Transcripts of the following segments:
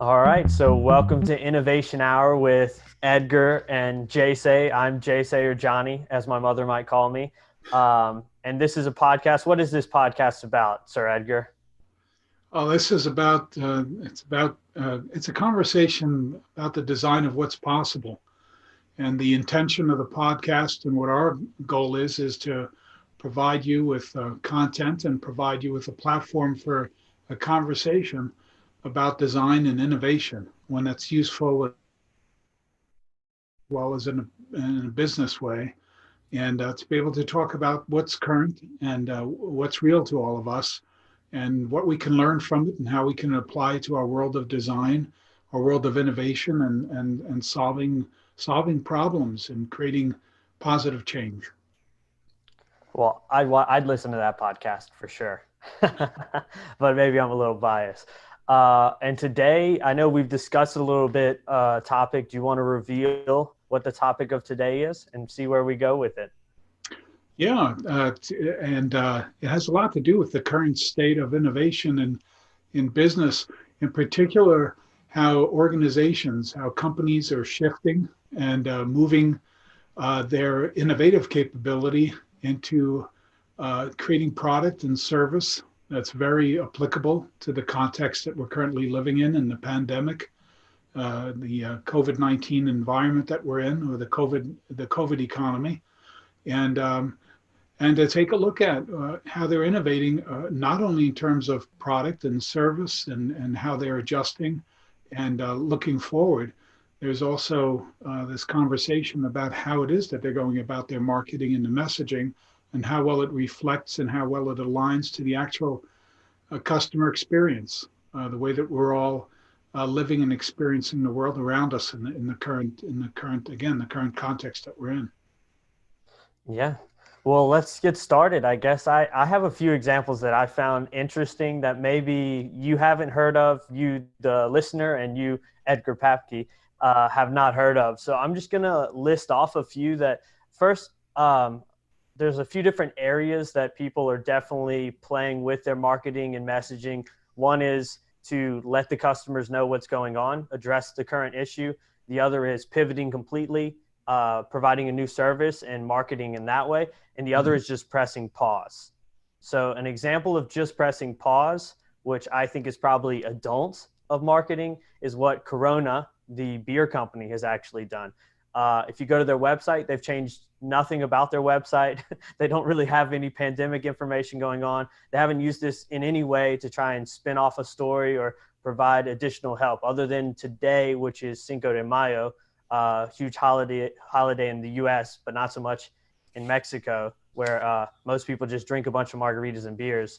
All right, so welcome to Innovation Hour with Edgar and JSaye. I'm JSaye or Johnny, as my mother might call me. And this is a podcast. What is this podcast about, Sir Edgar? Oh, this is about it's a conversation about the design of what's possible. And the intention of the podcast and what our goal is to provide you with content and provide you with a platform for a conversation about design and innovation, one that's useful as well as in a business way, and to be able to talk about what's current and what's real to all of us and what we can learn from it and how we can apply it to our world of design, our world of innovation, and solving problems and creating positive change. Well, I'd listen to that podcast for sure, but maybe I'm a little biased. And today, I know we've discussed a little bit topic. Do you want to reveal what the topic of today is and see where we go with it? Yeah, and it has a lot to do with the current state of innovation in business, in particular, how organizations, how companies are shifting and moving their innovative capability into creating product and service that's very applicable to the context that we're currently living in the pandemic, the COVID-19 environment that we're in, or the COVID economy, and and to take a look at how they're innovating, not only in terms of product and service and how they're adjusting and looking forward. There's also this conversation about how it is that they're going about their marketing and the messaging and how well it reflects and how well it aligns to the actual customer experience, the way that we're all living and experiencing the world around us in the current context that we're in. Yeah. Well, let's get started. I guess I have a few examples that I found interesting that maybe you haven't heard of, you, the listener, and you, Edgar Papke, have not heard of. So I'm just going to list off a few that first, there's a few different areas that people are definitely playing with their marketing and messaging. One is to let the customers know what's going on, address the current issue. The other is pivoting completely, providing a new service and marketing in that way. And the other Mhm. is just pressing pause. So an example of just pressing pause, which I think is probably adults of marketing, is what Corona, the beer company, has actually done. If you go to their website, they've changed nothing about their website. They don't really have any pandemic information going on. They haven't used this in any way to try and spin off a story or provide additional help other than today, which is Cinco de Mayo, huge holiday in the U.S., but not so much in Mexico, where most people just drink a bunch of margaritas and beers.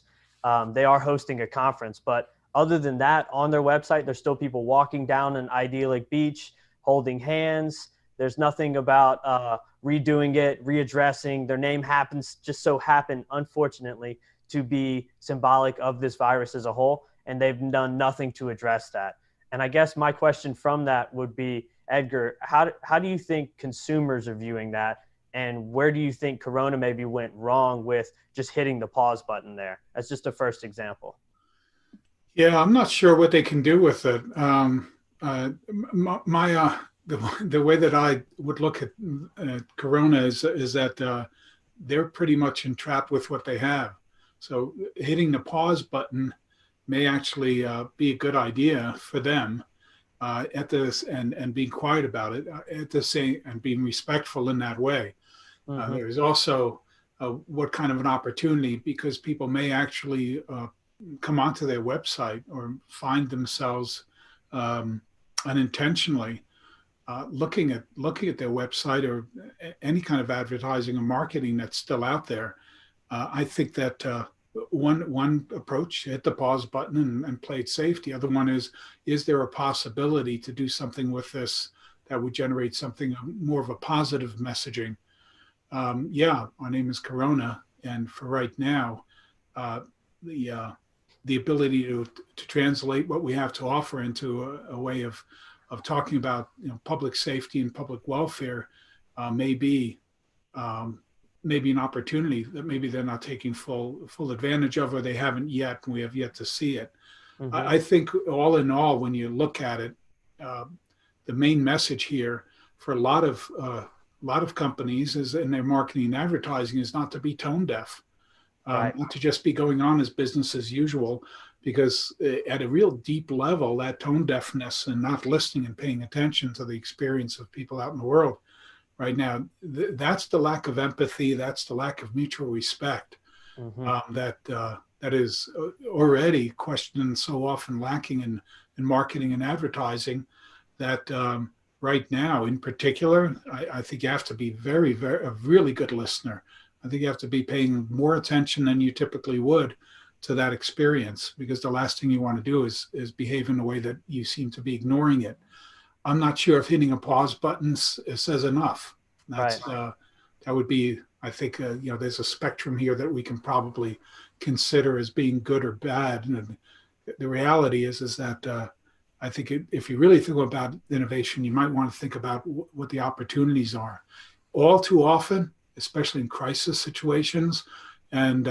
They are hosting a conference, but other than that, on their website, there's still people walking down an idyllic beach, holding hands. There's nothing about redoing it, readdressing. Their name happens just so happen, unfortunately, to be symbolic of this virus as a whole, and they've done nothing to address that. And I guess my question from that would be, Edgar, how do you think consumers are viewing that? And where do you think Corona maybe went wrong with just hitting the pause button there? That's just a first example. Yeah, I'm not sure what they can do with it. My the way that I would look at Corona is that they're pretty much entrapped with what they have. So hitting the pause button may actually be a good idea for them at this and being quiet about it at the same and being respectful in that way. Mm-hmm. There's also what kind of an opportunity because people may actually come onto their website or find themselves um, unintentionally looking at their website or any kind of advertising or marketing that's still out there. I think that one approach, hit the pause button and play it safe. The other one is there a possibility to do something with this that would generate something more of a positive messaging? Yeah, our name is Corona, and for right now, uh, the uh, the ability to translate what we have to offer into a way of talking about public safety and public welfare may be um, maybe an opportunity that maybe they're not taking full advantage of, or they haven't yet, and we have yet to see it. Mm-hmm. I think all in all, when you look at it, uh, the main message here for a lot of companies is in their marketing and advertising is not to be tone deaf, Right. not to just be going on as business as usual, because at a real deep level, that tone deafness and not listening and paying attention to the experience of people out in the world right now, that's the lack of empathy, that's the lack of mutual respect, Mm-hmm. that is already questioned and so often lacking in marketing and advertising. That right now, in particular, I think you have to be a really good listener. I think you have to be paying more attention than you typically would to that experience, because the last thing you want to do is behave in a way that you seem to be ignoring it. I'm not sure if hitting a pause button says enough. Right. That would be, I think, there's a spectrum here that we can probably consider as being good or bad. And the reality is that I think if you really think about innovation, you might want to think about what the opportunities are. All too often, especially in crisis situations, and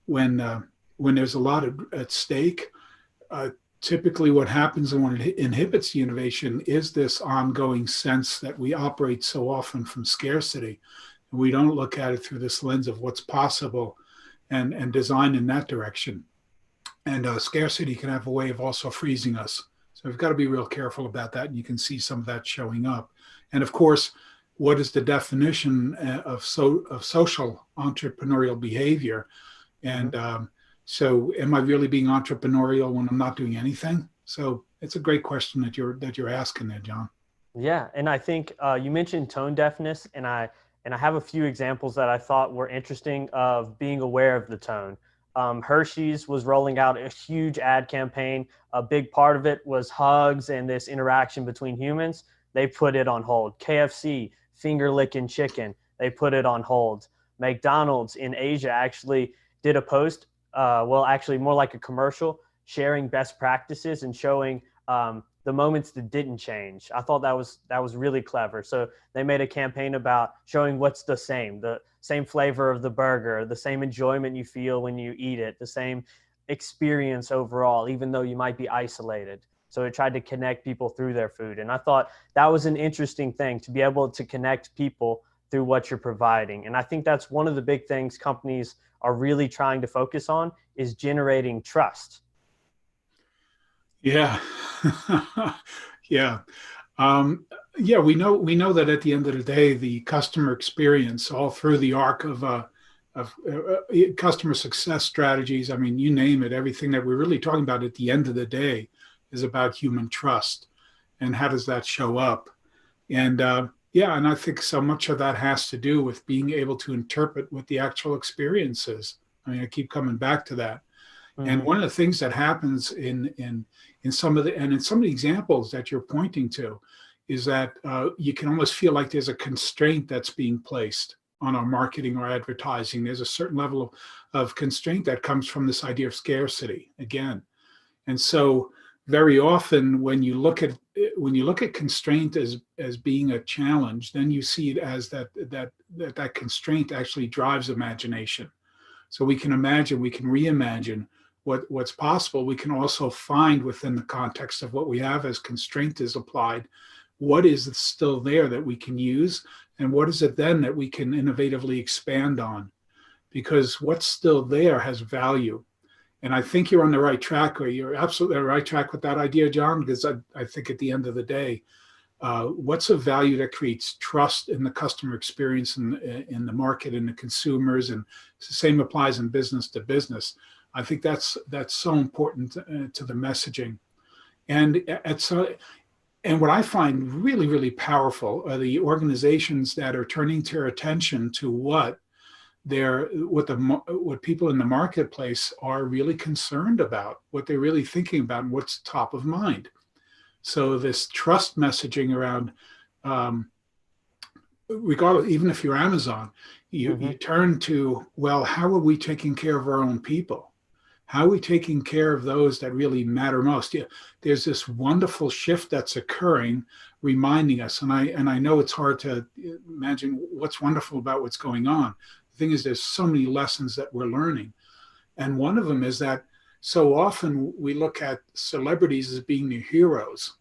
when uh, when there's a lot at stake, uh, typically what happens and what inhibits the innovation is this ongoing sense that we operate so often from scarcity. And we don't look at it through this lens of what's possible and design in that direction. And scarcity can have a way of also freezing us. So we've got to be real careful about that. And you can see some of that showing up. And of course, what is the definition of social entrepreneurial behavior? Mm-hmm. And so, am I really being entrepreneurial when I'm not doing anything? So, it's a great question that you're asking there, John. Yeah, and I think you mentioned tone deafness, and I have a few examples that I thought were interesting of being aware of the tone. Hershey's was rolling out a huge ad campaign. A big part of it was hugs and this interaction between humans. They put it on hold. KFC, finger licking chicken, they put it on hold. McDonald's in Asia actually did a post, well, actually more like a commercial, sharing best practices and showing the moments that didn't change. I thought that was really clever. So they made a campaign about showing what's the same flavor of the burger, the same enjoyment you feel when you eat it, the same experience overall, even though you might be isolated. So it tried to connect people through their food. And I thought that was an interesting thing to be able to connect people through what you're providing. And I think that's one of the big things companies are really trying to focus on is generating trust. Yeah, yeah, um, yeah. We know that at the end of the day, the customer experience, all through the arc of customer success strategies. I mean, you name it. Everything that we're really talking about at the end of the day is about human trust, and how does that show up? And yeah, and I think so much of that has to do with being able to interpret what the actual experience is. I mean, I keep coming back to that. And Mm-hmm. one of the things that happens in some of the examples that you're pointing to is that you can almost feel like there's a constraint that's being placed on our marketing or advertising. There's a certain level of constraint that comes from this idea of scarcity again. And so very often when you look at constraint as being a challenge, then you see it as that constraint actually drives imagination. So we can imagine, we can reimagine what's possible. We can also find within the context of what we have as constraint is applied, what is still there that we can use, and what is it then that we can innovatively expand on? Because what's still there has value. And I think you're on the right track, or you're absolutely on the right track with that idea, John, because I think at the end of the day, what's a value that creates trust in the customer experience in the market and the consumers, and the same applies in business to business. I think that's so important to the messaging. And and what I find really, really powerful are the organizations that are turning their attention to what people in the marketplace are really concerned about, what they're really thinking about, and what's top of mind. So this trust messaging around, um, regardless, even if you're Amazon, you Mm-hmm. turn to, well, how are we taking care of our own people? How are we taking care of those that really matter most? Yeah, there's this wonderful shift that's occurring, reminding us, and I know it's hard to imagine what's wonderful about what's going on. The thing is, there's so many lessons that we're learning, and one of them is that So often we look at celebrities as being the heroes,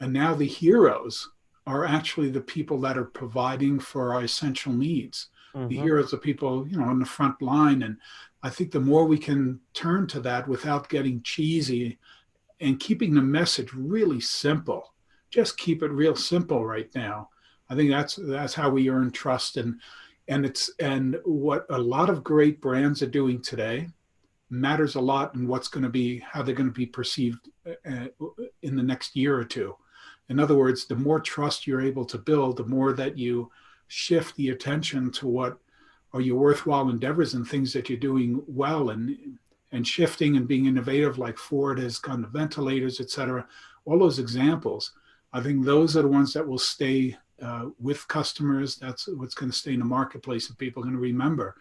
and now the heroes are actually the people that are providing for our essential needs. The Mm-hmm. heroes are people, on the front line. And I think the more we can turn to that without getting cheesy and keeping the message really simple, just keep it real simple right now. I think that's how we earn trust. And what a lot of great brands are doing today matters a lot in what's going to be how they're going to be perceived in the next year or two. In other words, the more trust you're able to build, the more that you shift the attention to what are your worthwhile endeavors and things that you're doing well, and shifting and being innovative, like Ford has kind of ventilators, et cetera. All those examples, I think those are the ones that will stay with customers. That's what's going to stay in the marketplace, and people are going to remember,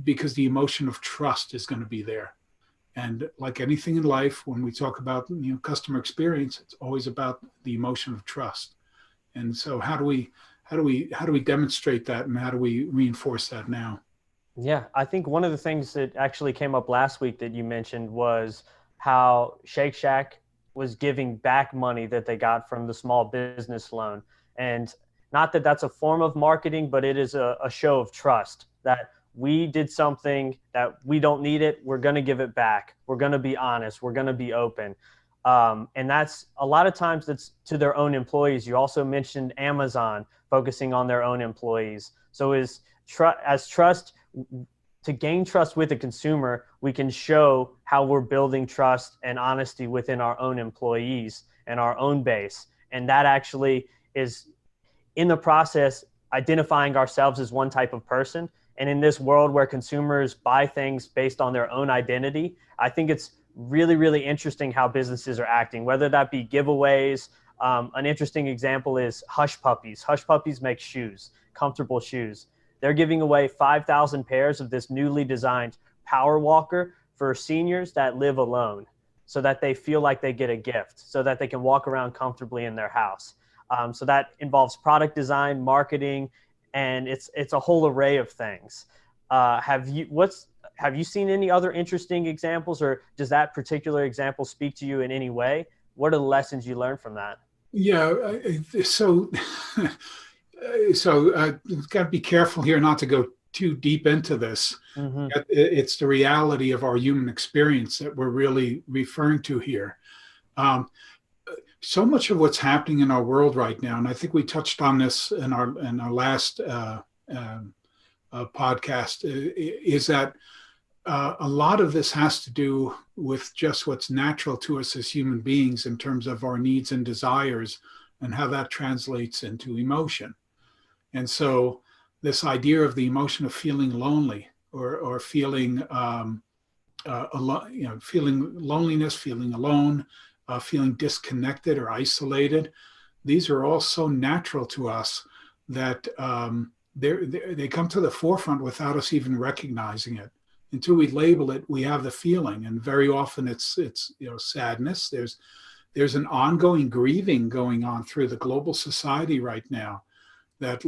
because the emotion of trust is going to be there. And like anything in life, when we talk about customer experience, it's always about the emotion of trust. And so how do we demonstrate that, and how do we reinforce that now? Yeah, I think one of the things that actually came up last week that you mentioned was how Shake Shack was giving back money that they got from the small business loan. And not that that's a form of marketing, but it is a show of trust that we did something that we don't need it. We're going to give it back. We're going to be honest. We're going to be open. And that's a lot of times that's to their own employees. You also mentioned Amazon focusing on their own employees. So as trust, to gain trust with the consumer, we can show how we're building trust and honesty within our own employees and our own base. And that actually is, in the process, identifying ourselves as one type of person. And in this world where consumers buy things based on their own identity, I think it's really, really interesting how businesses are acting, whether that be giveaways. An interesting example is Hush Puppies. Hush Puppies make shoes, comfortable shoes. They're giving away 5,000 pairs of this newly designed power walker for seniors that live alone, so that they feel like they get a gift, so that they can walk around comfortably in their house. So that involves product design, marketing, and it's a whole array of things. Have you seen any other interesting examples, or does that particular example speak to you in any way? What are the lessons you learned from that? Yeah. So, got to be careful here not to go too deep into this. Mm-hmm. It's the reality of our human experience that we're really referring to here. Um, so much of what's happening in our world right now, and I think we touched on this in our last podcast, is that a lot of this has to do with just what's natural to us as human beings in terms of our needs and desires, and how that translates into emotion. And so, this idea of the emotion of feeling lonely, or feeling feeling loneliness, feeling alone, feeling disconnected or isolated. These are all so natural to us that they come to the forefront without us even recognizing it. Until we label it, we have the feeling, and very often it's sadness. There's an ongoing grieving going on through the global society right now, that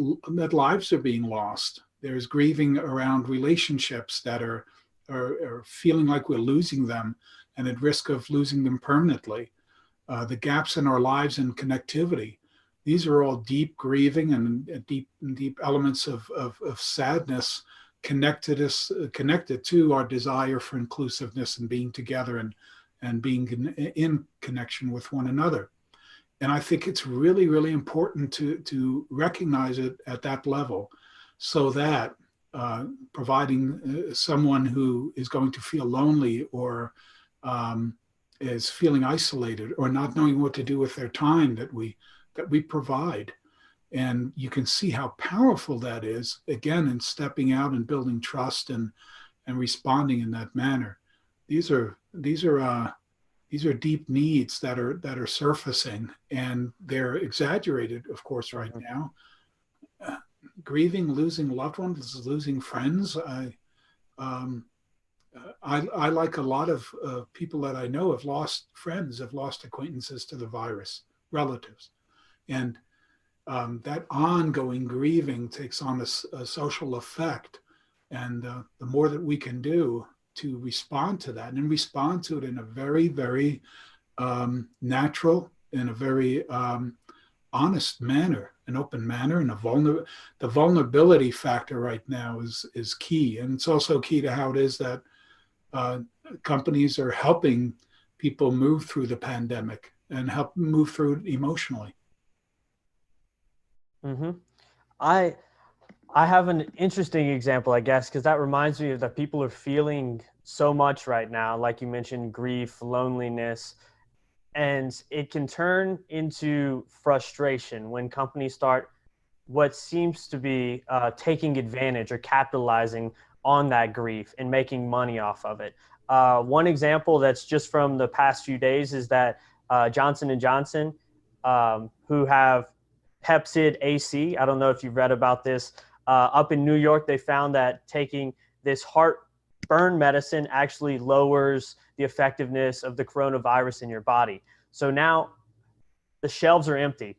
lives are being lost. There's grieving around relationships that are feeling like we're losing them, and at risk of losing them permanently. The gaps in our lives and connectivity. These are all deep grieving and deep elements of sadness connected to our desire for inclusiveness and being together, and being in connection with one another. And I think it's really, really important to recognize it at that level, so that providing someone who is going to feel lonely, or is feeling isolated, or not knowing what to do with their time, that we provide. And you can see how powerful that is, again, in stepping out and building trust, and responding in that manner. These are deep needs that are surfacing, and they're exaggerated, of course, right Mm-hmm. now. Uh, Grieving, losing loved ones, losing friends. Um, I, like a lot of people that I know, have lost friends, have lost acquaintances to the virus, relatives, and that ongoing grieving takes on a social effect. And the more that we can do to respond to that and respond to it in a very, very natural, in a very honest manner, an open manner, and the vulnerability factor right now is key. And it's also key to how it is that companies are helping people move through the pandemic and help move through it emotionally. Mm-hmm. I I have an interesting example, I guess, because that reminds me of that people are feeling so much right now, like you mentioned, grief, loneliness, and it can turn into frustration when companies start what seems to be taking advantage or capitalizing on that grief and making money off of it. One example that's just from the past few days is that Johnson and Johnson, who have Pepsid AC. I don't know if you've read about this. Up in New York, they found that taking this heartburn medicine actually lowers the effectiveness of the coronavirus in your body. So now the shelves are empty.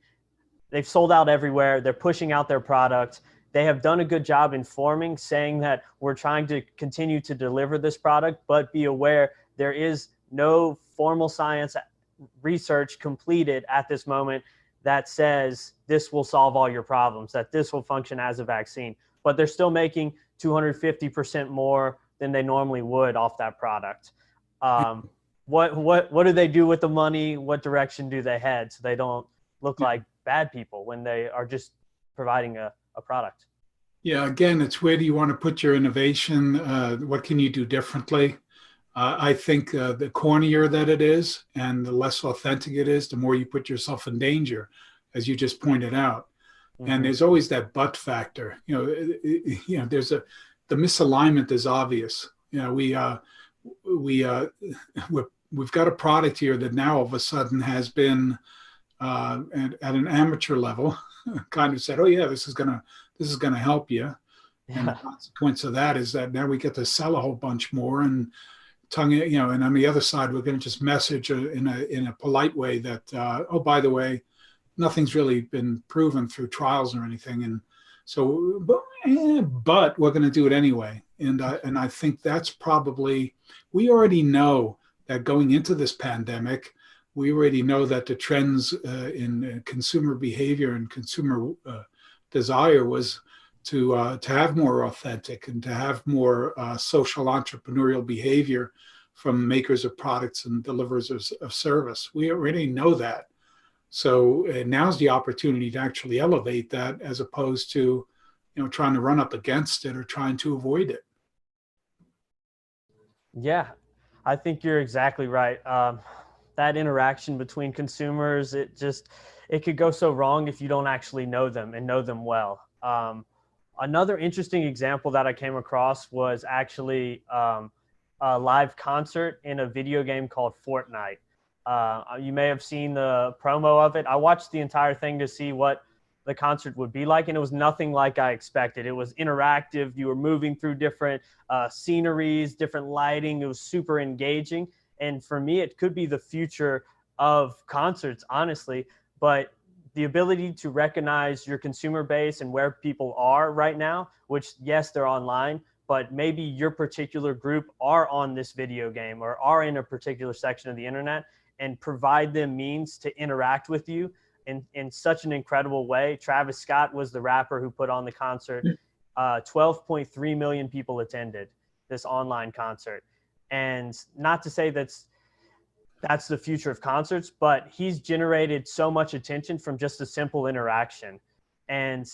They've sold out everywhere. They're pushing out their product. They have done a good job informing, saying that we're trying to continue to deliver this product, but be aware there is no formal science research completed at this moment that says this will solve all your problems, that this will function as a vaccine. But they're still making 250% more than they normally would off that product. What do they do with the money? What direction do they head so they don't look like bad people when they are just providing a product? Yeah, again, it's where do you want to put your innovation? What can you do differently? I think the cornier that it is and the less authentic it is, the more you put yourself in danger, as you just pointed out. Mm-hmm. And there's always that but factor. There's the misalignment is obvious. We've got a product here that now all of a sudden has been at an amateur level kind of said, oh yeah, this is gonna help you. Yeah. And the consequence of that is that now we get to sell a whole bunch more and and on the other side, we're going to just message in a polite way that, oh, by the way, nothing's really been proven through trials or anything. And so, but we're going to do it anyway. And I think that's probably, we already know that going into this pandemic, we already know that the trends in consumer behavior and consumer desire was to have more authentic and to have more social entrepreneurial behavior from makers of products and deliverers of service. We already know that. So now's the opportunity to actually elevate that as opposed to, trying to run up against it or trying to avoid it. Yeah, I think you're exactly right. That interaction between consumers, it could go so wrong if you don't actually know them and know them well. Another interesting example that I came across was actually a live concert in a video game called Fortnite. You may have seen the promo of it. I watched the entire thing to see what the concert would be like, and it was nothing like I expected. It was interactive. You were moving through different sceneries, different lighting. It was super engaging. And for me, it could be the future of concerts, honestly. But the ability to recognize your consumer base and where people are right now, which, yes, they're online, but maybe your particular group are on this video game or are in a particular section of the internet, and provide them means to interact with you in such an incredible way. Travis Scott was the rapper who put on the concert. 12.3 million people attended this online concert. And not to say that's the future of concerts, but he's generated so much attention from just a simple interaction. And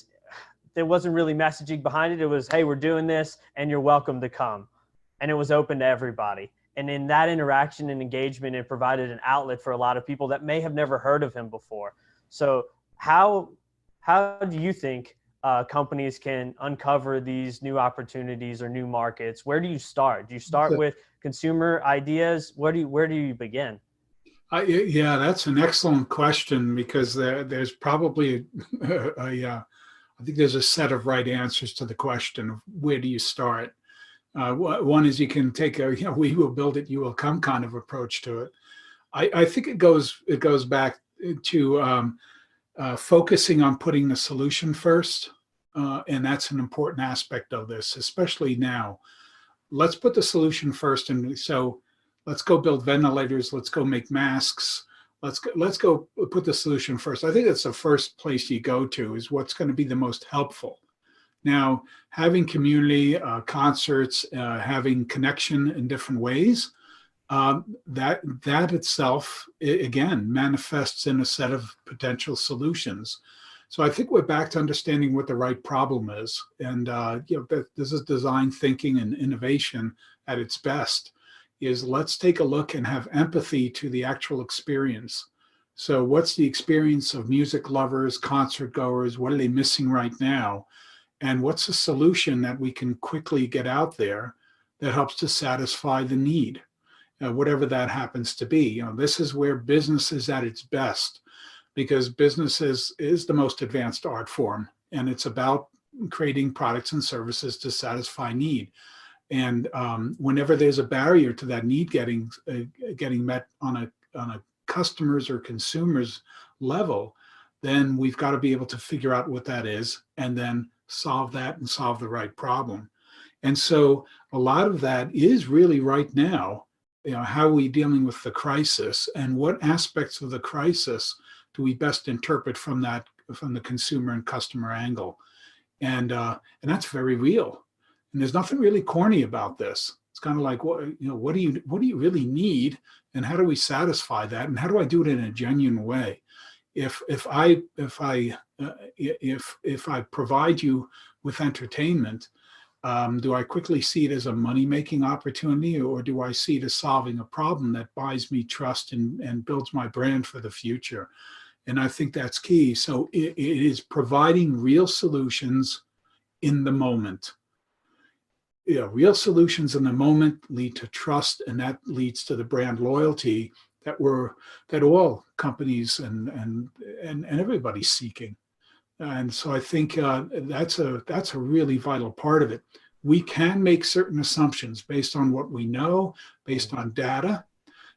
there wasn't really messaging behind it. It was, hey, we're doing this and you're welcome to come. And it was open to everybody. And in that interaction and engagement, it provided an outlet for a lot of people that may have never heard of him before. So how do you think companies can uncover these new opportunities or new markets? Where do you start? Do you start with consumer ideas? Where do you begin? Yeah, that's an excellent question, because there's probably I think there's a set of right answers to the question of where do you start. One is you can take a we will build it, you will come kind of approach to it. I think it goes back to focusing on putting the solution first, and that's an important aspect of this, especially now. let's put the solution first. And so let's go build ventilators. Let's go make masks. Let's go put the solution first. I think that's the first place you go to, is what's going to be the most helpful. Now, having community concerts, having connection in different ways, that itself, again, manifests in a set of potential solutions. So I think we're back to understanding what the right problem is. And this is design thinking and innovation at its best, is let's take a look and have empathy to the actual experience. So what's the experience of music lovers, concert goers? What are they missing right now? And what's the solution that we can quickly get out there that helps to satisfy the need, whatever that happens to be? This is where business is at its best, because business is the most advanced art form, and it's about creating products and services to satisfy need. And whenever there's a barrier to that need getting met on a customer's or consumer's level, then we've got to be able to figure out what that is, and then solve that and solve the right problem. And so a lot of that is really right now, how are we dealing with the crisis, and what aspects of the crisis do we best interpret from the consumer and customer angle? And that's very real. And there's nothing really corny about this. It's kind of like, what do you really need, and how do we satisfy that, and how do I do it in a genuine way? If I provide you with entertainment, do I quickly see it as a money-making opportunity, or do I see it as solving a problem that buys me trust and builds my brand for the future? And I think that's key. So it is providing real solutions in the moment. Real solutions in the moment lead to trust, and that leads to the brand loyalty that all companies and everybody's seeking. And so I think that's a really vital part of it. We can make certain assumptions based on what we know, based on data,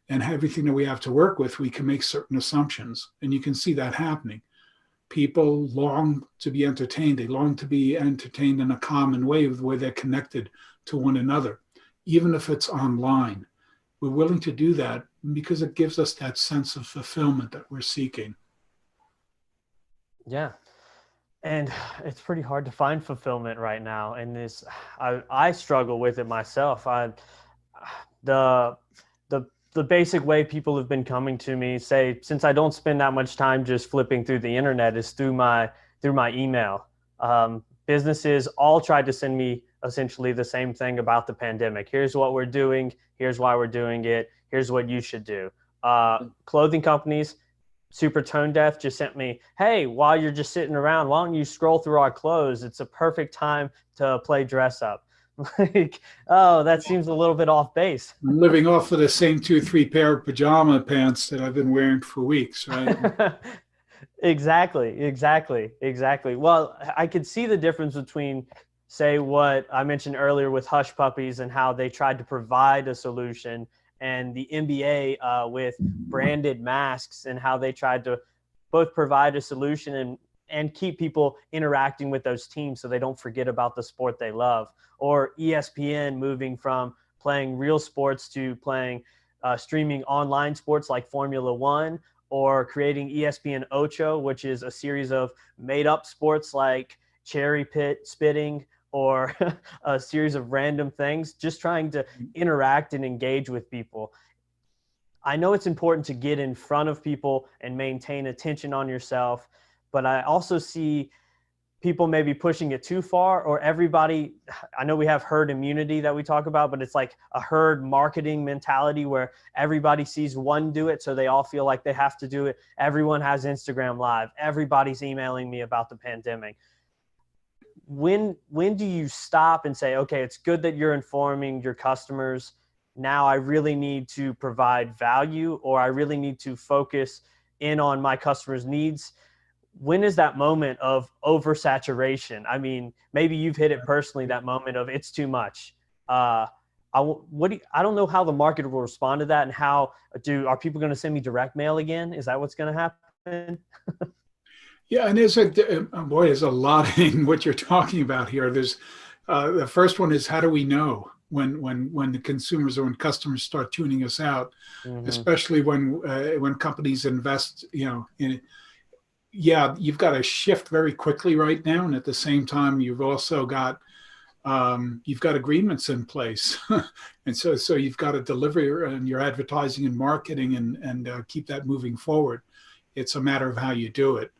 and everything that we have to work with. We can make certain assumptions, and you can see that happening. People long to be entertained. They long to be entertained in a common way, where they're connected to one another, even if it's online. We're willing to do that because it gives us that sense of fulfillment that we're seeking. Yeah. And it's pretty hard to find fulfillment right now. And I struggle with it myself. The basic way people have been coming to me, say, since I don't spend that much time just flipping through the internet, is through my email. Businesses all tried to send me essentially the same thing about the pandemic. Here's what we're doing. Here's why we're doing it. Here's what you should do. Clothing companies, super tone deaf, just sent me, hey, while you're just sitting around, why don't you scroll through our clothes? It's a perfect time to play dress up. Like, oh, that seems a little bit off base. I'm living off of the same 2-3 pair of pajama pants that I've been wearing for weeks, right? Exactly. Well, I could see the difference between, say, what I mentioned earlier with Hush Puppies and how they tried to provide a solution, and the NBA with branded masks and how they tried to both provide a solution and keep people interacting with those teams so they don't forget about the sport they love. Or ESPN moving from playing real sports to playing streaming online sports like Formula One, or creating ESPN Ocho, which is a series of made-up sports like cherry pit spitting, or a series of random things, just trying to interact and engage with people. I know it's important to get in front of people and maintain attention on yourself, but I also see people maybe pushing it too far, or everybody, I know we have herd immunity that we talk about, but it's like a herd marketing mentality where everybody sees one do it, so they all feel like they have to do it. Everyone has Instagram Live. Everybody's emailing me about the pandemic. When do you stop and say, okay, it's good that you're informing your customers. Now I really need to provide value, or I really need to focus in on my customers' needs? When is that moment of oversaturation? I mean, maybe you've hit it personally, that moment of it's too much. I don't know how the market will respond to that, and are people going to send me direct mail again? Is that what's going to happen? Yeah, and there's a lot in what you're talking about here. There's the first one is, how do we know? when the consumers or when customers start tuning us out, Mm-hmm. especially when companies invest, in. Yeah, you've got to shift very quickly right now, and at the same time, you've got agreements in place, and so you've got to deliver and your advertising and marketing and keep that moving forward. It's a matter of how you do it.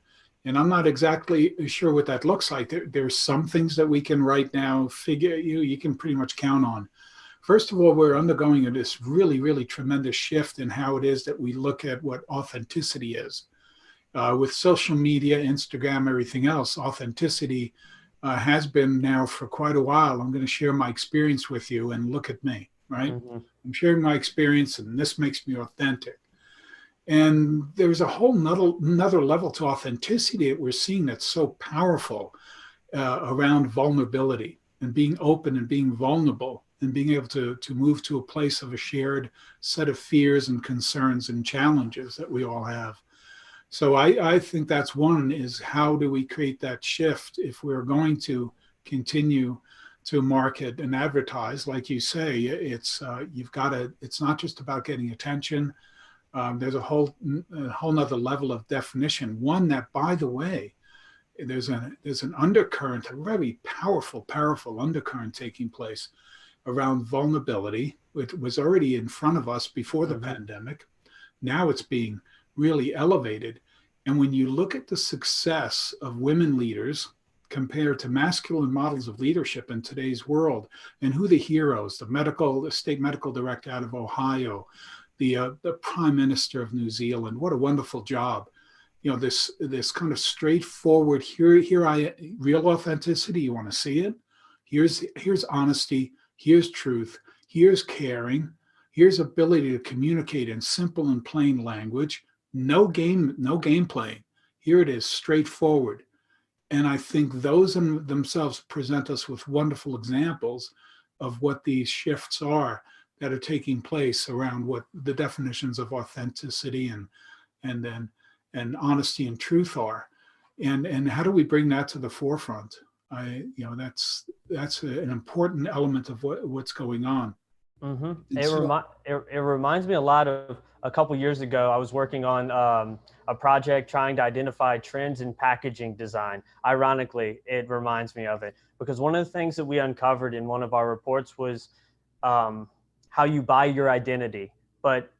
And I'm not exactly sure what that looks like. There's some things that we can right now figure you can pretty much count on. First of all, we're undergoing this really, really tremendous shift in how it is that we look at what authenticity is. With social media, Instagram, everything else, authenticity has been now for quite a while. I'm going to share my experience with you and look at me, right? Mm-hmm. I'm sharing my experience and this makes me authentic. And there's a whole another level to authenticity that we're seeing that's so powerful around vulnerability and being open and being vulnerable and being able to move to a place of a shared set of fears and concerns and challenges that we all have. So I think that's one is how do we create that shift if we're going to continue to market and advertise, like you say, it's you've got to. It's not just about getting attention. There's a whole nother level of definition. One that, by the way, there's an undercurrent, a very powerful undercurrent taking place around vulnerability. It was already in front of us before the Mm-hmm. pandemic. Now it's being really elevated. And when you look at the success of women leaders compared to masculine models of leadership in today's world, and who the heroes, the state medical director out of Ohio, the prime minister of New Zealand, what a wonderful job. This kind of straightforward, here I real authenticity. You want to see it? Here's honesty. Here's truth. Here's caring. Here's ability to communicate in simple and plain language. No game playing. Here it is, straightforward. And I think those in themselves present us with wonderful examples of what these shifts are that are taking place around what the definitions of authenticity and then and honesty and truth are. And how do we bring that to the forefront? That's an important element of what's going on. Mm-hmm. And so It reminds me a lot of a couple years ago. I was working on a project trying to identify trends in packaging design. Ironically, it reminds me of it because one of the things that we uncovered in one of our reports was um, how you buy your identity. But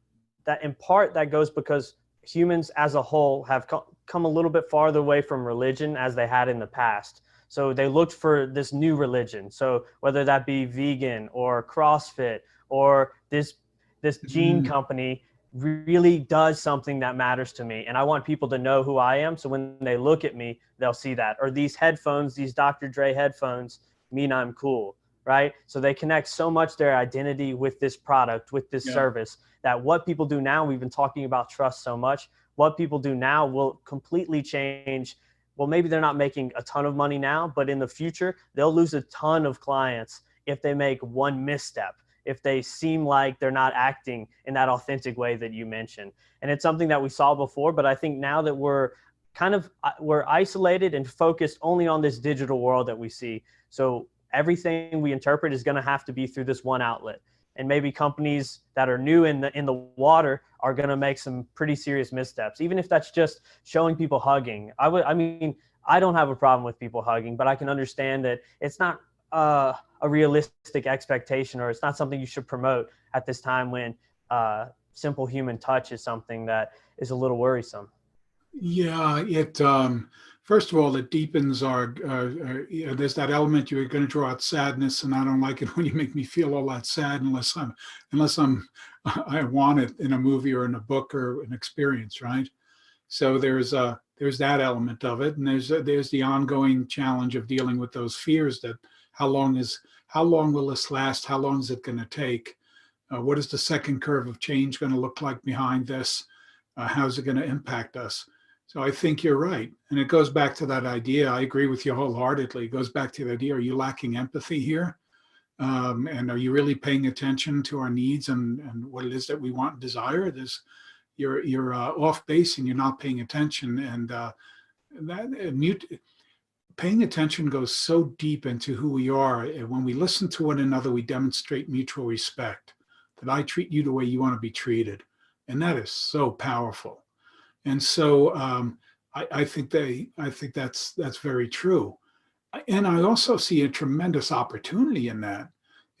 that in part that goes because humans as a whole have come a little bit farther away from religion as they had in the past. So they looked for this new religion. So whether that be vegan or CrossFit or this gene mm, company really does something that matters to me, and I want people to know who I am, so when they look at me they'll see that. Or these headphones, these Dr. Dre headphones mean I'm cool, right? So they connect so much their identity with this product, with this yeah, service, that what people do now, we've been talking about trust so much, what people do now will completely change. Well, maybe they're not making a ton of money now, but in the future they'll lose a ton of clients if they make one misstep, if they seem like they're not acting in that authentic way that you mentioned. And it's something that we saw before, but I think now that we're isolated and focused only on this digital world that we see. So everything we interpret is going to have to be through this one outlet. And maybe companies that are new in the water are going to make some pretty serious missteps, even if that's just showing people hugging. I mean, I don't have a problem with people hugging, but I can understand that it's not a realistic expectation, or it's not something you should promote at this time when simple human touch is something that is a little worrisome. yeah. It first of all, it deepens there's that element you're going to draw out sadness, and I don't like it when you make me feel all that sad unless I want it in a movie or in a book or an experience, right? So there's that element of it, and there's the ongoing challenge of dealing with those fears that how long is how long will this last? How long is it going to take? What is the second curve of change going to look like behind this? How's it going to impact us? So I think you're right, and it goes back to that idea. I agree with you wholeheartedly. It goes back to the idea: are you lacking empathy here? And are you really paying attention to our needs and what it is that we want and desire? You're off base and you're not paying attention, and that paying attention goes so deep into who we are. And when we listen to one another, we demonstrate mutual respect, that I treat you the way you want to be treated. And that is so powerful. And so I think that's very true. And I also see a tremendous opportunity in that.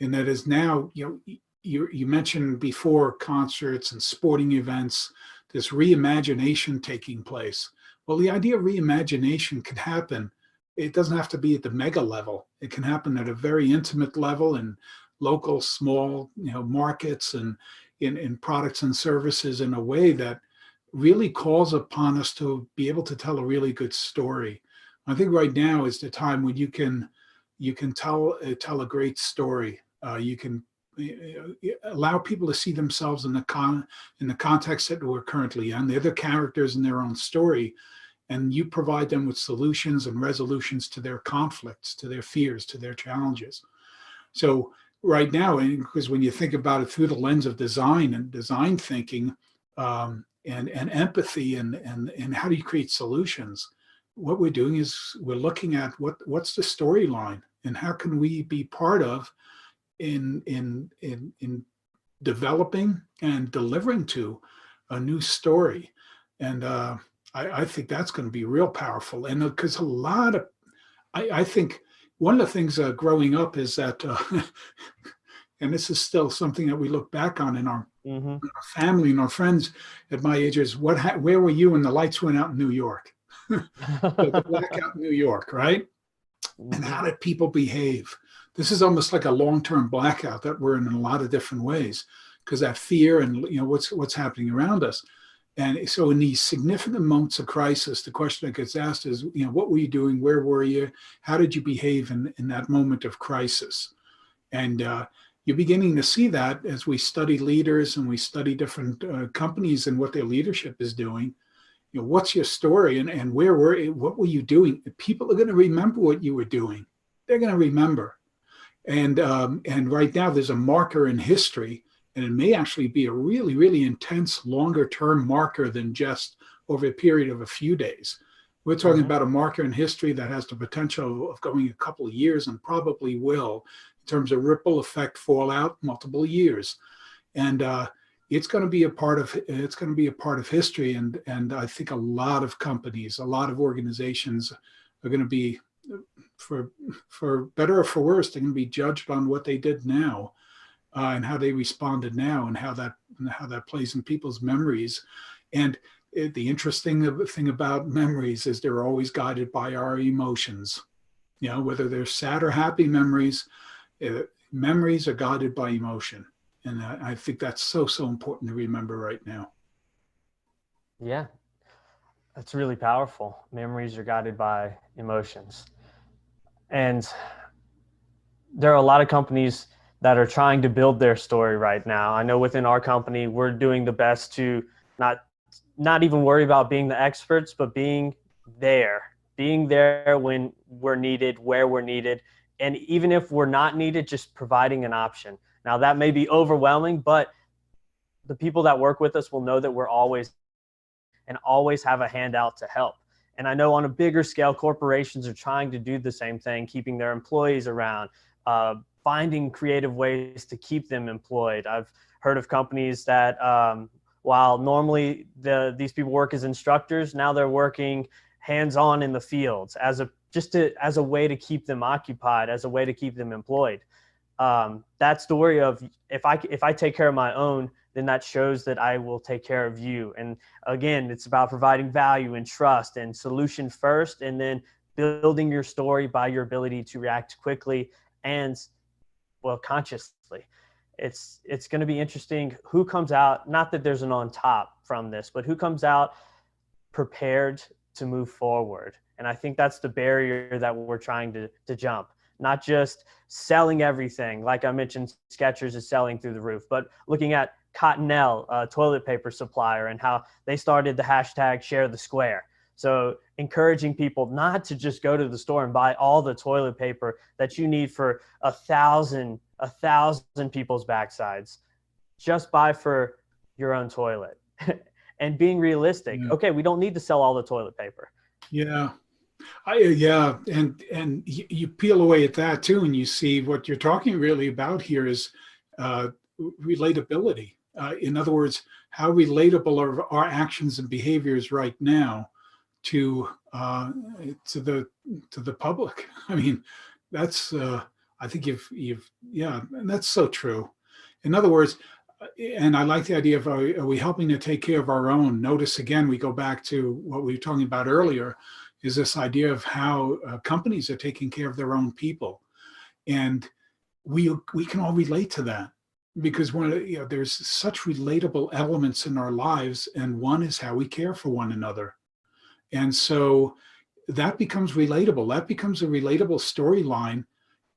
And that is now, you mentioned before concerts and sporting events, this reimagination taking place. Well, the idea of reimagination can happen. It doesn't have to be at the mega level. It can happen at a very intimate level in local, small, markets and in products and services in a way that really calls upon us to be able to tell a really good story. I think right now is the time when you can tell a great story. You can allow people to see themselves in the context that we're currently in. They're the characters in their own story, and you provide them with solutions and resolutions to their conflicts, to their fears, to their challenges. So right now, because when you think about it through the lens of design and design thinking, and empathy and how do you create solutions, what we're doing is we're looking at what's the storyline and how can we be part of in developing and delivering to a new story. And I think that's going to be real powerful. And because I think one of the things growing up is that, and this is still something that we look back on in our, Mm-hmm. our family and our friends at my age is where were you when the lights went out in New York? The blackout in New York, right? And Mm-hmm. how did people behave? This is almost like a long-term blackout that we're in a lot of different ways because that fear and what's happening around us. And so in these significant moments of crisis, the question that gets asked is, what were you doing? Where were you? How did you behave in that moment of crisis? And you're beginning to see that as we study leaders and we study different companies and what their leadership is doing. What's your story and what were you doing? People are going to remember what you were doing. They're going to remember. And right now there's a marker in history, and it may actually be a really, really intense, longer term marker than just over a period of a few days. We're talking Mm-hmm. about a marker in history that has the potential of going a couple of years and probably will, in terms of ripple effect fallout, multiple years. And it's going to be a part of history. And I think a lot of companies, a lot of organizations are going to be, for better or for worse, they're going to be judged on what they did now, and how they responded now, and how that plays in people's memories. And the interesting thing about memories is they're always guided by our emotions. Whether they're sad or happy memories, memories are guided by emotion. And I think that's so important to remember right now. Yeah, that's really powerful. Memories are guided by emotions. And there are a lot of companies that are trying to build their story right now. I know within our company, we're doing the best to not not even worry about being the experts, but being there when we're needed, where we're needed. And even if we're not needed, just providing an option. Now that may be overwhelming, but the people that work with us will know that we're always have a handout to help. And I know on a bigger scale, corporations are trying to do the same thing, keeping their employees around, finding creative ways to keep them employed. I've heard of companies that, while normally these people work as instructors, now they're working hands-on in the fields as a way to keep them occupied, as a way to keep them employed. That story of if I take care of my own, then that shows that I will take care of you. And again, it's about providing value and trust and solution first, and then building your story by your ability to react quickly and, well, consciously. It's going to be interesting who comes out, not that there's an on top from this, but who comes out prepared to move forward. And I think that's the barrier that we're trying to jump. Not just selling everything. Like I mentioned, Skechers is selling through the roof, but looking at Cottonelle, a toilet paper supplier, and how they started the hashtag share the square. So encouraging people not to just go to the store and buy all the toilet paper that you need for a thousand people's backsides. Just buy for your own toilet. And being realistic. Yeah. Okay, we don't need to sell all the toilet paper. Yeah. Yeah, and you peel away at that too, and you see what you're talking really about here is uh, relatability. In other words, how relatable are our actions and behaviors right now to to the to the public. I mean, that's I think you've yeah, and that's so true. In other words, and I like the idea of are we helping to take care of our own? Notice again, we go back to what we were talking about earlier, is this idea of how companies are taking care of their own people, and we can all relate to that because there's such relatable elements in our lives, and one is how we care for one another, and so that becomes relatable. That becomes a relatable storyline,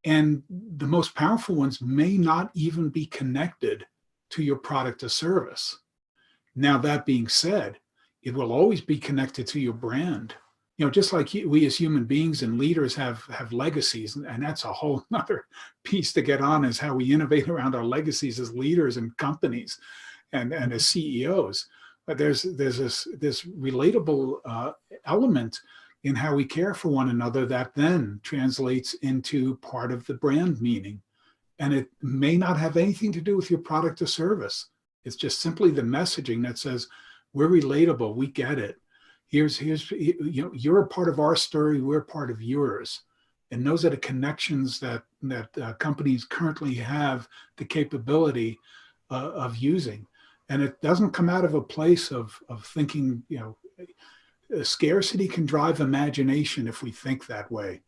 and the most powerful ones may not even be connected to your product or service. Now, that being said, it will always be connected to your brand. Just like we as human beings and leaders have legacies, and that's a whole other piece to get on, is how we innovate around our legacies as leaders and companies and as CEOs. But there's this relatable element in how we care for one another that then translates into part of the brand meaning. And it may not have anything to do with your product or service. It's just simply the messaging that says, we're relatable, we get it. Here's you're a part of our story, we're part of yours. And those are the connections that companies currently have the capability of using. And it doesn't come out of a place of thinking, scarcity can drive imagination if we think that way.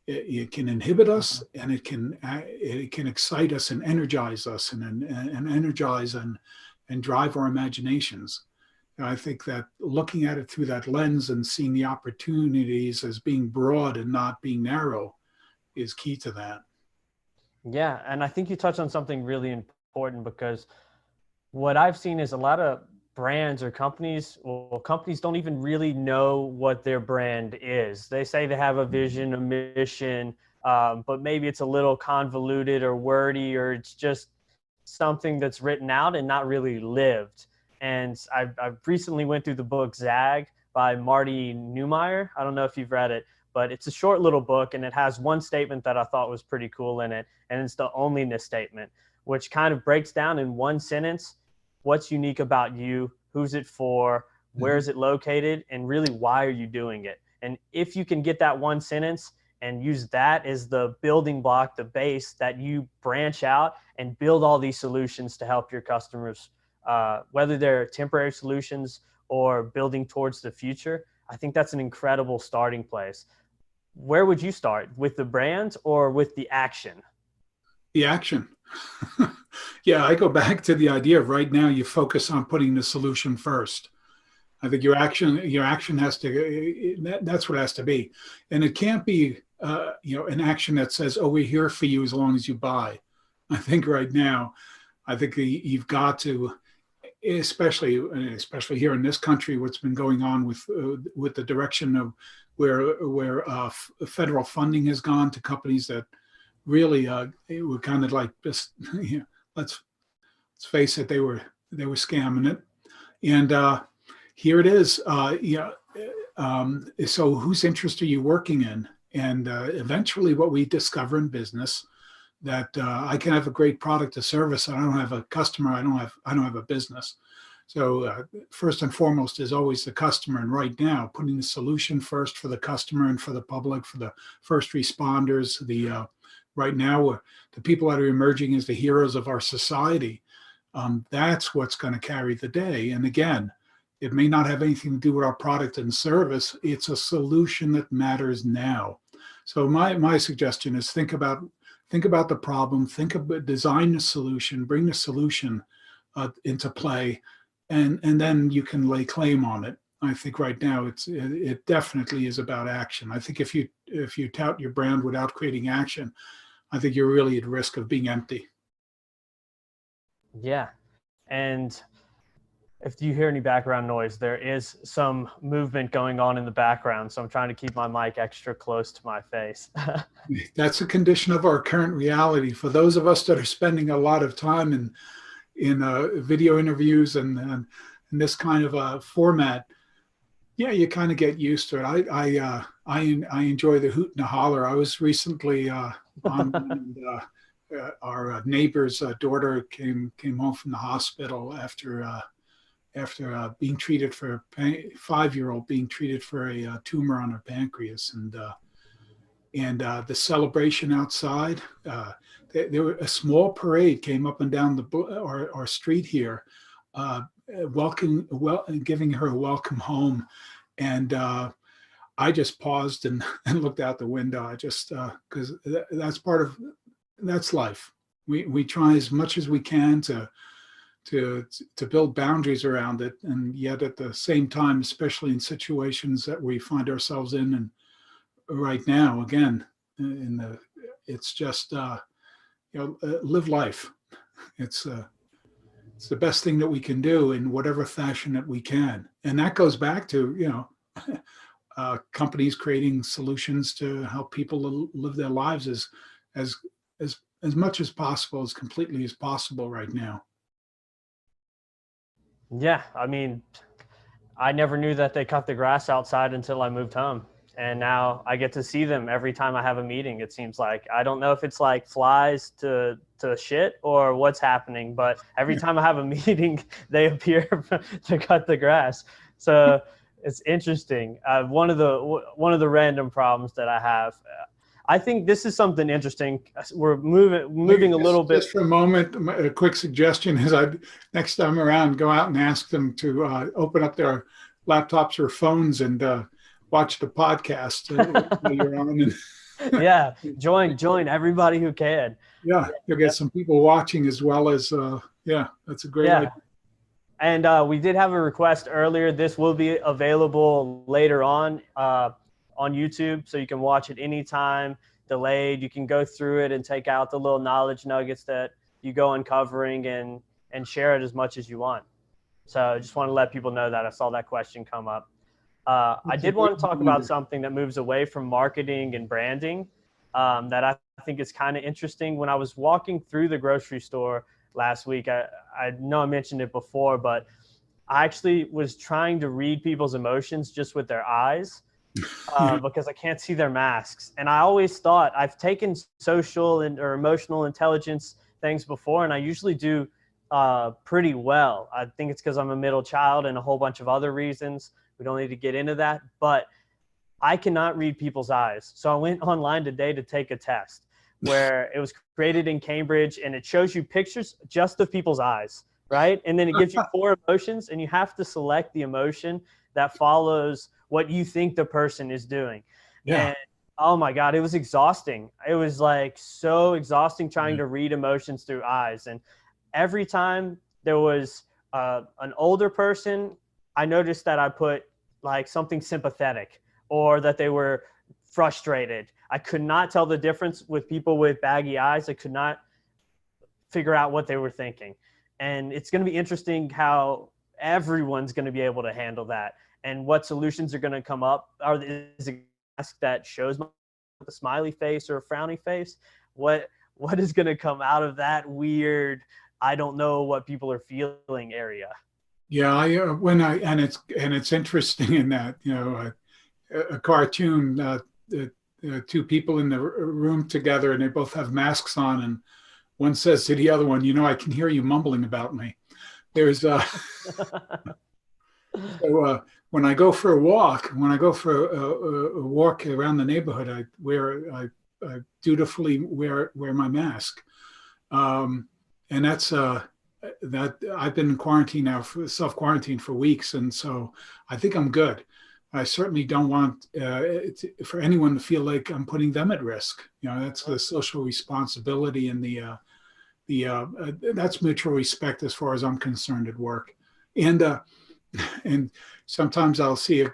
It can inhibit us, and it can excite us and energize us, and energize and drive our imaginations. And I think that looking at it through that lens and seeing the opportunities as being broad and not being narrow is key to that. Yeah, and I think you touched on something really important, because what I've seen is a lot of brands or companies, well, companies don't even really know what their brand is. They say they have a vision, a mission, but maybe it's a little convoluted or wordy, or it's just something that's written out and not really lived. And I've recently went through the book Zag by Marty Neumeier. I don't know if you've read it, but it's a short little book, and it has one statement that I thought was pretty cool in it, and it's the onlyness statement, which kind of breaks down in one sentence what's unique about you, who's it for, where is it located, and really why are you doing it. And if you can get that one sentence and use that as the building block, the base, that you branch out and build all these solutions to help your customers, whether they're temporary solutions or building towards the future, I think that's an incredible starting place. Where would you start, with the brand or with the action? The action. Yeah, I go back to the idea of right now you focus on putting the solution first. I think your action has to, that's what it has to be. And it can't be, an action that says, oh, we're here for you as long as you buy. I think right now, I think you've got to, especially here in this country, what's been going on with the direction of where federal funding has gone to companies that really were kind of like just, let's face it, they were scamming it. And here it is. So whose interest are you working in? And eventually what we discover in business, that I can have a great product or service, and I don't have a customer, I don't have a business. So first and foremost is always the customer. And right now, putting the solution first for the customer and for the public, for the first responders, right now, the people that are emerging as the heroes of our society, that's what's going to carry the day. And again, it may not have anything to do with our product and service. It's a solution that matters now. So my suggestion is think about the problem, design the solution, bring the solution into play, and then you can lay claim on it. I think right now it definitely is about action. I think if you tout your brand without creating action, I think you're really at risk of being empty. Yeah. And if you hear any background noise, there is some movement going on in the background. So I'm trying to keep my mic extra close to my face. That's a condition of our current reality. For those of us that are spending a lot of time in video interviews and this kind of a format, yeah, you kind of get used to it. I I enjoy the hoot and the holler. I was recently on and, our neighbor's daughter came home from the hospital after being treated for 5-year-old being treated for a tumor on her pancreas, and the celebration outside. There were a small parade came up and down our street here, giving her a welcome home, and I just paused and looked out the window. I just because that's life. We try as much as we can to build boundaries around it, and yet at the same time, especially in situations that we find ourselves in, and right now, again, it's just live life. It's the best thing that we can do in whatever fashion that we can, and that goes back to companies creating solutions to help people live their lives as much as possible, as completely as possible right now. Yeah, I mean, I never knew that they cut the grass outside until I moved home. And now I get to see them every time I have a meeting, it seems like. I don't know if it's like flies to shit or what's happening, but every time I have a meeting, they appear to cut the grass. So it's interesting. One of the random problems that I have, I think this is something interesting. We're moving a little bit. Just for a moment, a quick suggestion is next time around, go out and ask them to open up their laptops or phones and watch the podcast you're on. And yeah, join everybody who can. Yeah, you'll get some people watching as well as, that's a great idea. And we did have a request earlier. This will be available later on YouTube, so you can watch it anytime, delayed. You can go through it and take out the little knowledge nuggets that you go uncovering and share it as much as you want. So I just want to let people know that I saw that question come up. I did want to talk about something that moves away from marketing and branding that I think is kind of interesting. When I was walking through the grocery store last week, I know I mentioned it before, but I actually was trying to read people's emotions just with their eyes. Because I can't see their masks. And I always thought I've taken social or emotional intelligence things before, and I usually do pretty well. I think it's because I'm a middle child and a whole bunch of other reasons. We don't need to get into that, but I cannot read people's eyes. So I went online today to take a test where it was created in Cambridge, and it shows you pictures just of people's eyes, right? And then it gives you 4 emotions, and you have to select the emotion that follows what you think the person is doing. Yeah. And oh my God, it was exhausting. It was like so exhausting trying to read emotions through eyes. And every time there was an older person, I noticed that I put like something sympathetic or that they were frustrated. I could not tell the difference with people with baggy eyes. I could not figure out what they were thinking. And it's going to be interesting how everyone's going to be able to handle that. And what solutions are going to come up? Is it a mask that shows a smiley face or a frowny face? What is going to come out of that weird, I don't know what people are feeling area? Yeah, it's interesting in that, a cartoon, 2 people in the room together and they both have masks on, and one says to the other one, I can hear you mumbling about me. There's so when I go for a walk, a walk around the neighborhood, I dutifully wear my mask, and that's that I've been in quarantine now, self-quarantine for weeks, and so I think I'm good. I certainly don't want for anyone to feel like I'm putting them at risk. That's the social responsibility and that's mutual respect as far as I'm concerned at work, and sometimes I'll see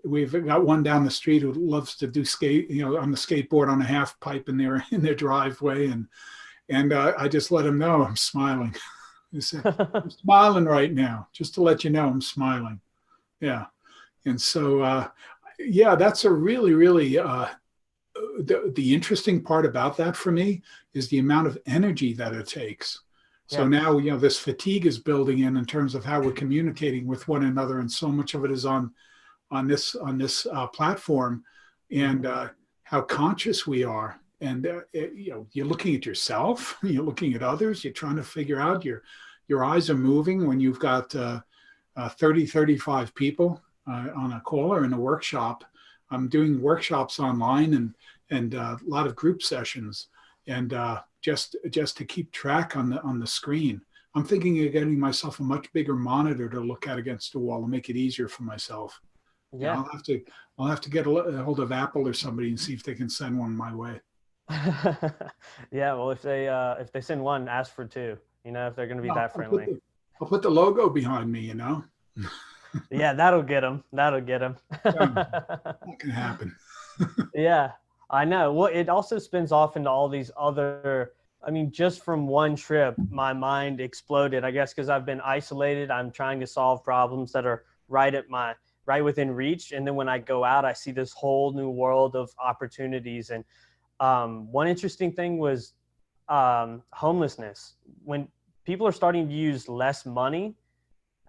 we've got one down the street who loves to do skate, on the skateboard on a half pipe in their driveway, and I just let him know I'm smiling. I said, I'm smiling right now, just to let you know I'm smiling. Yeah, and so that's a really, really the interesting part about that for me is the amount of energy that it takes. So now, this fatigue is building in terms of how we're communicating with one another. And so much of it is on on this platform, and how conscious we are. And you're looking at yourself, you're looking at others, you're trying to figure out, your eyes are moving when you've got 30, 35 people on a call or in a workshop. I'm doing workshops online and a lot of group sessions, and just to keep track on the screen. I'm thinking of getting myself a much bigger monitor to look at against the wall and make it easier for myself. Yeah. I'll have to get a hold of Apple or somebody and see if they can send one my way. Yeah, well, if they send one, ask for two. If they're going to be that friendly. I'll put the logo behind me. Yeah, that'll get them. That'll get them. That can happen. Yeah, I know. Well, it also spins off into all these other. I mean, just from one trip, my mind exploded. I guess because I've been isolated, I'm trying to solve problems that are right within reach, and then when I go out, I see this whole new world of opportunities. And one interesting thing was homelessness. When people are starting to use less money,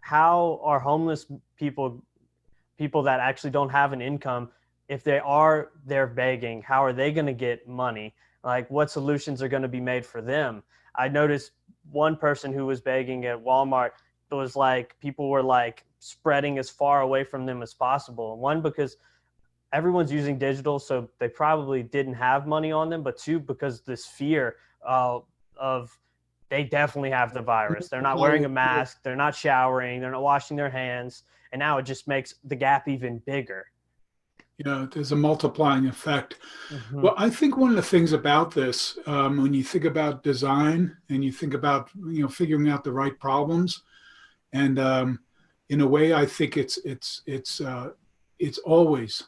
how are homeless people that actually don't have an income, if they're begging, how are they going to get money? Like, what solutions are going to be made for them? I noticed one person who was begging at Walmart, it was like people were like spreading as far away from them as possible. One, because everyone's using digital, so they probably didn't have money on them, but two, because this fear of they definitely have the virus. They're not wearing a mask. They're not showering. They're not washing their hands. And now it just makes the gap even bigger. There's a multiplying effect. Mm-hmm. Well, I think one of the things about this, when you think about design and you think about, figuring out the right problems, and in a way, I think it's always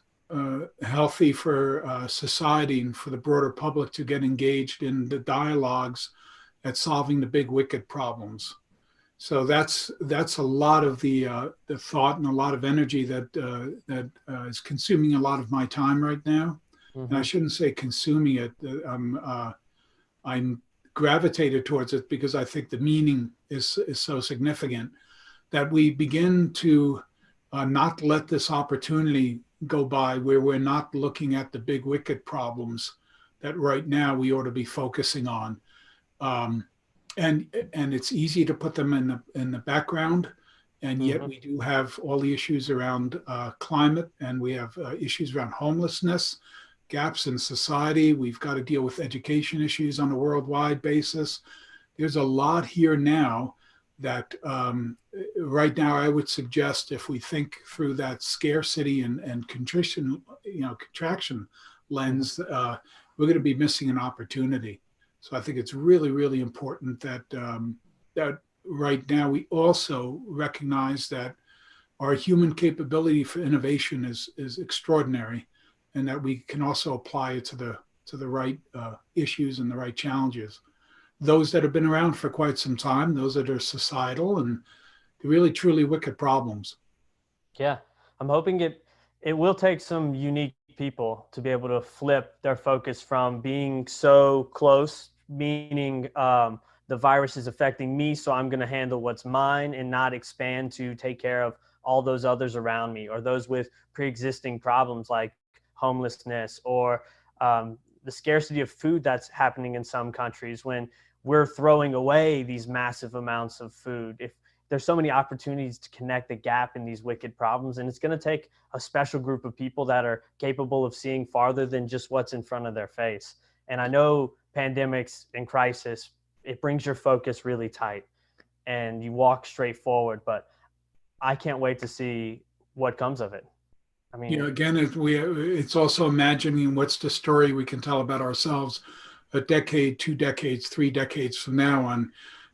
healthy for society and for the broader public to get engaged in the dialogues at solving the big wicked problems. So that's a lot of the thought and a lot of energy that is consuming a lot of my time right now. Mm-hmm. And I shouldn't say consuming it. I'm gravitated towards it because I think the meaning is so significant that we begin to not let this opportunity go by where we're not looking at the big wicked problems that right now we ought to be focusing on. And it's easy to put them in the background, and yet we do have all the issues around climate, and we have issues around homelessness, gaps in society. We've got to deal with education issues on a worldwide basis. There's a lot here now that right now I would suggest, if we think through that scarcity and contraction lens, we're going to be missing an opportunity. So I think it's really, really important that that right now we also recognize that our human capability for innovation is extraordinary, and that we can also apply it to the right issues and the right challenges. Those that have been around for quite some time, those that are societal and really truly wicked problems. Yeah, I'm hoping it will take some unique people to be able to flip their focus from being so close, meaning the virus is affecting me, so I'm going to handle what's mine and not expand to take care of all those others around me, or those with pre-existing problems like homelessness, or the scarcity of food that's happening in some countries when we're throwing away these massive amounts of food. If there's so many opportunities to connect the gap in these wicked problems, and it's going to take a special group of people that are capable of seeing farther than just what's in front of their face. And I know pandemics and crisis, it brings your focus really tight and you walk straight forward, but I can't wait to see what comes of it. I mean, again, it's also imagining what's the story we can tell about ourselves a decade, 2 decades, 3 decades from now on.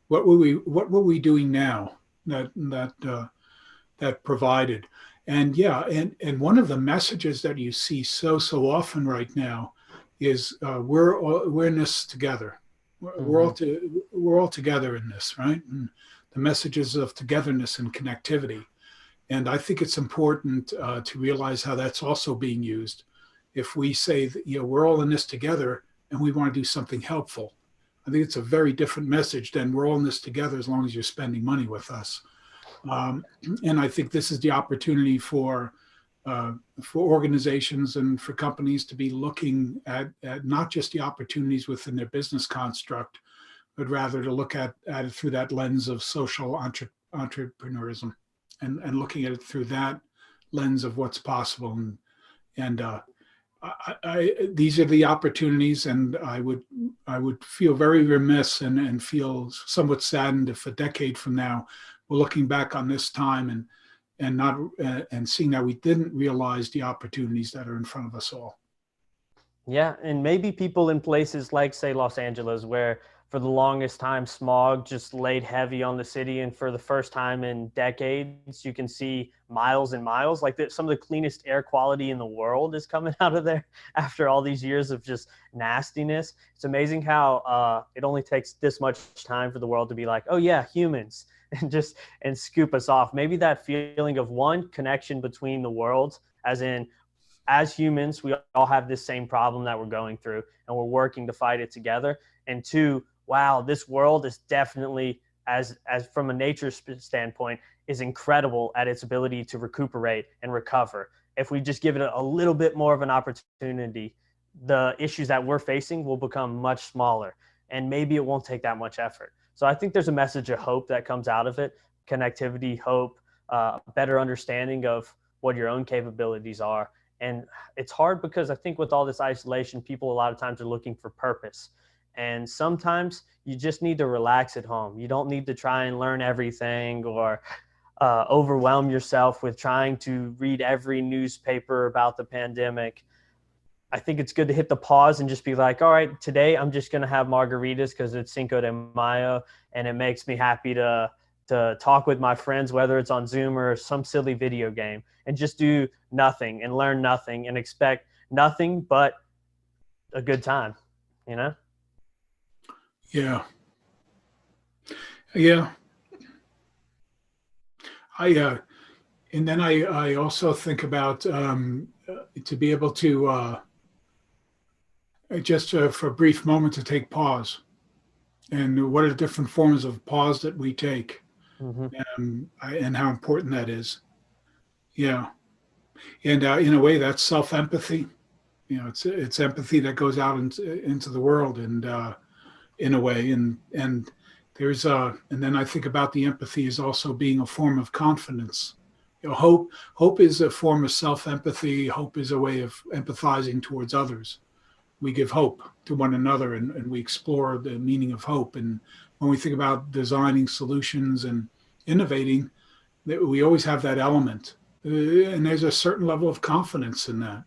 What were we doing now that provided? And and one of the messages that you see so often right now is we're in this together. We're all together in this, right? And the messages of togetherness and connectivity. And I think it's important to realize how that's also being used. If we say that we're all in this together and we want to do something helpful, I think it's a very different message than we're all in this together as long as you're spending money with us. And I think this is the opportunity for for organizations and for companies to be looking at not just the opportunities within their business construct, but rather to look at it through that lens of social entrepreneurism, and looking at it through that lens of what's possible. And these are the opportunities, and I would feel very remiss and feel somewhat saddened if a decade from now we're looking back on this time and not and seeing that we didn't realize the opportunities that are in front of us all. Yeah, and maybe people in places like, say, Los Angeles, where for the longest time smog just laid heavy on the city, and for the first time in decades, you can see miles and miles. Like some of the cleanest air quality in the world is coming out of there after all these years of just nastiness. It's amazing how it only takes this much time for the world to be like, oh yeah, humans, and scoop us off. Maybe that feeling of, one, connection between the worlds, as in, as humans, we all have this same problem that we're going through, and we're working to fight it together. And two, wow, this world is definitely, as from a nature standpoint, is incredible at its ability to recuperate and recover. If we just give it a little bit more of an opportunity, the issues that we're facing will become much smaller, and maybe it won't take that much effort. So I think there's a message of hope that comes out of it: connectivity, hope, better understanding of what your own capabilities are. And it's hard because I think with all this isolation, people a lot of times are looking for purpose. And sometimes you just need to relax at home. You don't need to try and learn everything or overwhelm yourself with trying to read every newspaper about the pandemic. I think it's good to hit the pause and just be like, all right, today I'm just going to have margaritas because it's Cinco de Mayo, and it makes me happy to talk with my friends, whether it's on Zoom or some silly video game, and just do nothing and learn nothing and expect nothing but a good time, you know? Yeah. Yeah. And then I also think about to be able to just for a brief moment to take pause, and what are the different forms of pause that we take, Mm-hmm. and how important that is. Yeah. And in a way, that's self-empathy. It's empathy that goes out into the world, and in a way, and there's and then I think about the empathy as also being a form of confidence. Hope is a form of self-empathy. Hope is a way of empathizing towards others. We give hope to one another, and we explore the meaning of hope. And when we think about designing solutions and innovating, we always have that element. And there's a certain level of confidence in that.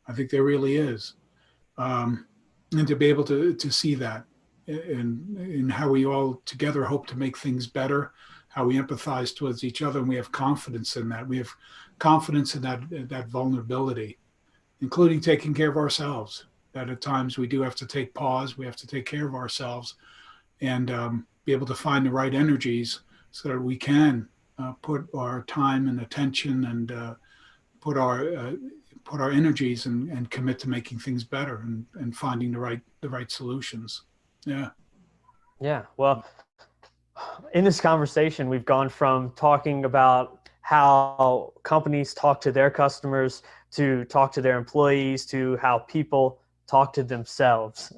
I think there really is. And to be able to see that in how we all together hope to make things better, how we empathize towards each other, and we have confidence in that. We have confidence in that vulnerability, including taking care of ourselves. That at times we do have to take pause, we have to take care of ourselves, and be able to find the right energies so that we can put our time and attention and put our energies and commit to making things better and finding the right solutions. Yeah. Yeah. Well, in this conversation, we've gone from talking about how companies talk to their customers to talk to their employees to how people talk to themselves.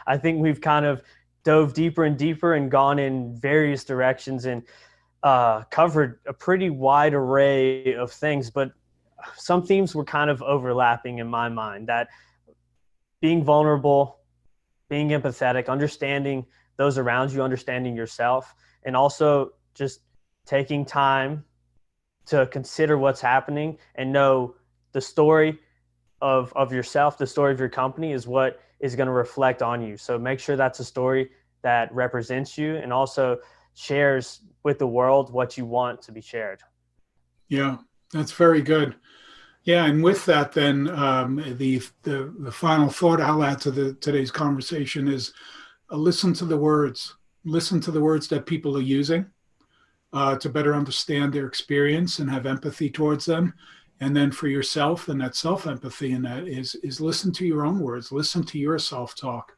I think we've kind of dove deeper and deeper and gone in various directions and covered a pretty wide array of things, but some themes were kind of overlapping in my mind: that being vulnerable, being empathetic, understanding those around you, understanding yourself, and also just taking time to consider what's happening and know the story of yourself, the story of your company is what is going to reflect on you. So make sure that's a story that represents you and also shares with the world what you want to be shared. Yeah, that's very good. Yeah, and with that, then the final thought I'll add to today's conversation is listen to the words. Listen to the words that people are using to better understand their experience and have empathy towards them. And then for yourself, and that self-empathy, and that is listen to your own words. Listen to your self-talk.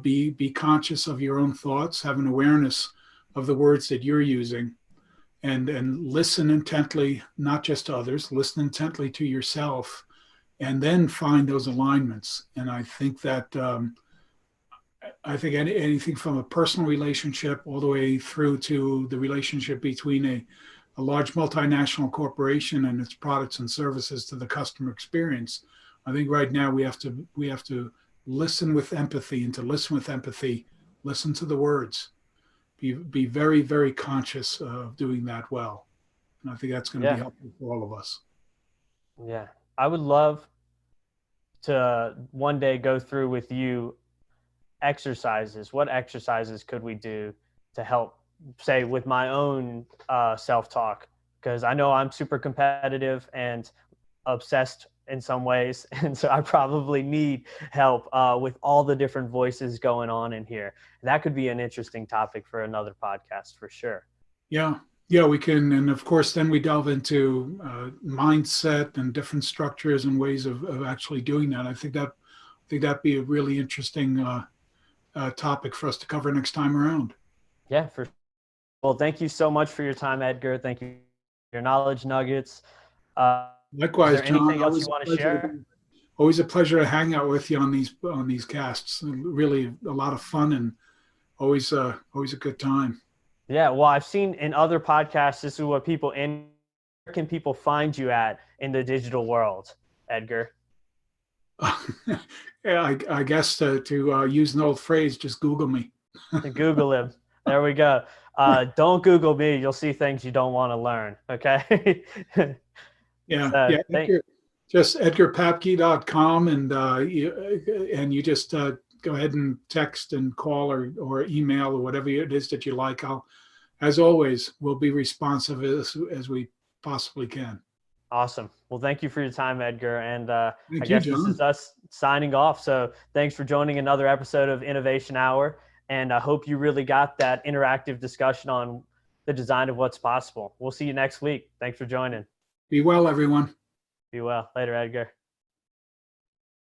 Be conscious of your own thoughts. Have an awareness of the words that you're using, and listen intently, not just to others, listen intently to yourself, and then find those alignments. And I think that anything from a personal relationship all the way through to the relationship between a large multinational corporation and its products and services to the customer experience. I think right now we have to listen with empathy, and to listen with empathy, listen to the words. Be very, very conscious of doing that well. And I think that's going to be Yeah. helpful for all of us. Yeah. I would love to one day go through with you exercises. What exercises could we do to help, say, with my own self-talk? Because I know I'm super competitive and obsessed in some ways. And so I probably need help with all the different voices going on in here. That could be an interesting topic for another podcast for sure. Yeah. Yeah, we can. And of course, then we delve into mindset and different structures and ways of actually doing that. I think that'd be a really interesting topic for us to cover next time around. Yeah, for sure. Well, thank you so much for your time, Edgar. Thank you for your knowledge nuggets. Is Likewise, there John. anything else you want to share? Always a pleasure to hang out with you on these casts. Really a lot of fun, and always a good time. Yeah, well, I've seen in other podcasts, this is what people in. Where can people find you at in the digital world, Edgar? Yeah, I guess to use an old phrase, just Google me. Google him. There we go. Don't Google me. You'll see things you don't want to learn. Okay. Yeah, So, yeah. Just edgarpapke.com, and you just go ahead and text and call or email or whatever it is that you like. As always, we'll be responsive as we possibly can. Awesome. Well, thank you for your time, Edgar. And I Thank you, guess this John. is us signing off. So thanks for joining another episode of Innovation Hour. And I hope you really got that interactive discussion on the design of what's possible. We'll see you next week. Thanks for joining. Be well, everyone. Be well. Later, Edgar.